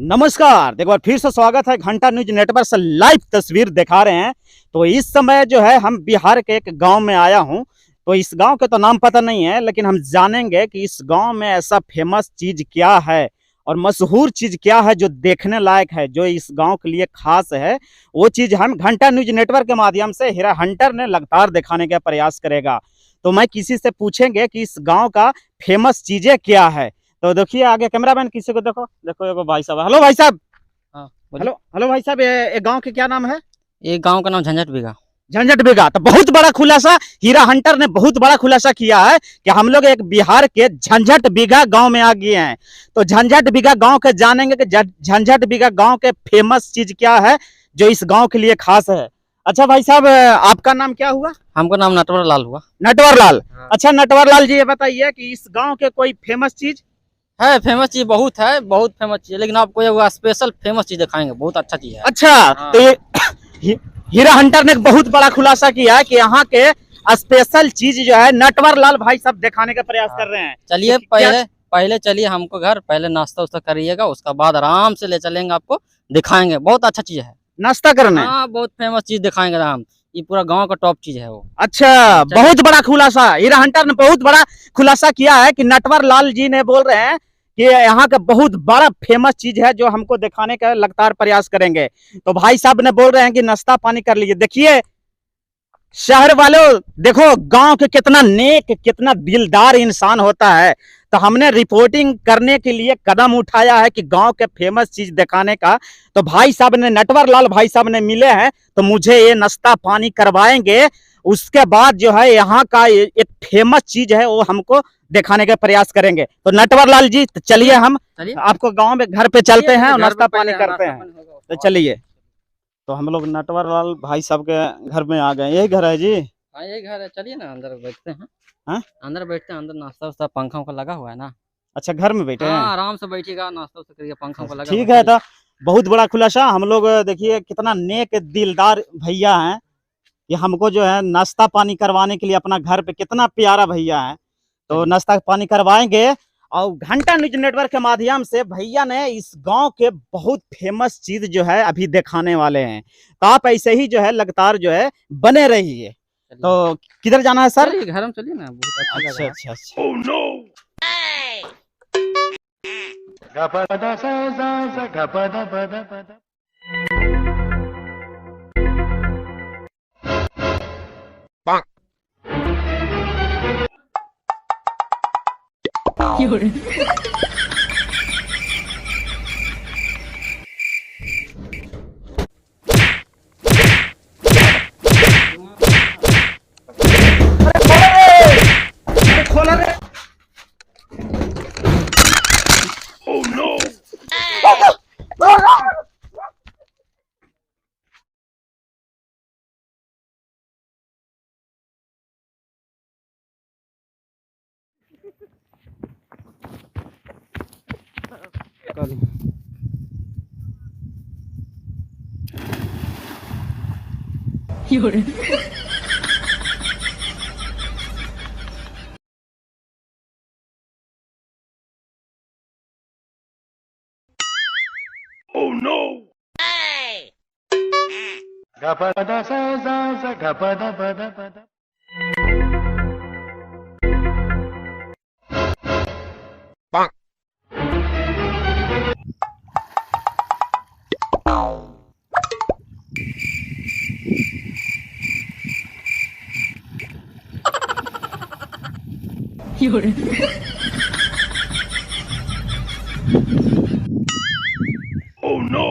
नमस्कार, एक बार फिर से स्वागत है। घंटा न्यूज नेटवर्क से लाइव तस्वीर दिखा रहे हैं। तो इस समय जो है हम बिहार के एक गांव में आया हूं। तो इस गांव के तो नाम पता नहीं है, लेकिन हम जानेंगे कि इस गांव में ऐसा फेमस चीज क्या है और मशहूर चीज क्या है जो देखने लायक है, जो इस गांव के लिए खास है। वो चीज हम घंटा न्यूज नेटवर्क के माध्यम से हीरा हंटर ने लगातार दिखाने का प्रयास करेगा। तो मैं किसी से पूछेंगे कि इस गाँव का फेमस चीजें क्या है। तो देखिए आगे कैमरामैन किसी को देखो एगो भाई साहब। हेलो भाई साहब। हाँ, हेलो हेलो भाई साहब, ये गांव के क्या नाम है? ये गांव का नाम झंझट बीघा। झंझट बीघा। तो बहुत बड़ा खुलासा हीरा हंटर ने बहुत बड़ा खुलासा किया है कि हम लोग एक बिहार के झंझट बीघा गांव में आ गए हैं। तो झंझट बीघा गांव के जानेंगे कि झंझट बीघा गांव के फेमस चीज क्या है जो इस गांव के लिए खास है। अच्छा भाई साहब, आपका नाम क्या हुआ? हमको नाम नटवर लाल हुआ। नटवर लाल। हाँ। अच्छा नटवर लाल जी, ये बताइए कि इस गांव के कोई फेमस चीज है? फेमस चीज बहुत है, बहुत फेमस चीज है, लेकिन आपको ये स्पेशल फेमस चीज दिखाएंगे, बहुत अच्छा चीज है। अच्छा। हाँ। तो ये हीरा हंटर ने बहुत बड़ा खुलासा किया है कि यहाँ के स्पेशल चीज जो है नटवर लाल भाई सब दिखाने का प्रयास कर रहे हैं। चलिए तो पहले चलिए हमको घर, पहले नाश्ता उस्ता करिएगा, उसका बाद आराम से ले चलेंगे, आपको दिखाएंगे। बहुत अच्छा चीज है, नाश्ता करने। हाँ, बहुत फेमस चीज दिखाएंगे हम। ये पूरा गांव का टॉप चीज है वो। अच्छा, बहुत बड़ा खुलासा हीरा हंटर ने बहुत बड़ा खुलासा किया है कि नटवर लाल जी ने बोल रहे हैं कि यहाँ का बहुत बड़ा फेमस चीज है जो हमको दिखाने का लगातार प्रयास करेंगे। तो भाई साहब ने बोल रहे हैं कि नाश्ता पानी कर लीजिए। देखिए शहर वालों, देखो गांव के कितना नेक कितना दिलदार इंसान होता है। तो हमने रिपोर्टिंग करने के लिए कदम उठाया है कि गांव के फेमस चीज दिखाने का। तो भाई साहब ने, नटवर लाल भाई साहब ने मिले हैं, तो मुझे ये नाश्ता पानी करवाएंगे। उसके बाद जो है यहाँ का एक फेमस चीज है वो हमको दिखाने का प्रयास करेंगे। तो नटवर लाल जी, तो चलिए हम आपको गांव में घर पे चलते हैं और नाश्ता पानी करते हैं। तो चलिए। तो हम लोग नटवर लाल भाई साहब के घर में आ गए। यही घर है जी? हाँ, यही घर है। चलिए ना अंदर बैठते हैं। हाँ? अंदर बैठते हैं, अंदर नाश्ता उस्ता पंखा उंखा लगा हुआ है ना। अच्छा, घर में बैठे हैं? हाँ, आराम से बैठिएगा, नाश्ता उस्ता करिए, पंखा उंखा लगा। ठीक है। तो बहुत बड़ा खुलासा। हम लोग देखिए कितना नेक दिलदार भैया हैं। ये हमको जो है नाश्ता पानी करवाने के लिए अपना घर पे, कितना प्यारा भैया है। तो नाश्ता पानी करवाएंगे। और घंटा न्यूज नेटवर्क के माध्यम से भैया ने इस गांव के बहुत फेमस चीज जो है अभी दिखाने वाले हैं। तो आप ऐसे ही जो है लगातार जो है बने रहिए। तो किधर जाना है सर? घर में चलिए ना, बहुत अच्छा अच्छा जगह है। अच्छा अच्छा। Oh no! खोला रे। Oh no! Oh no! Oh no!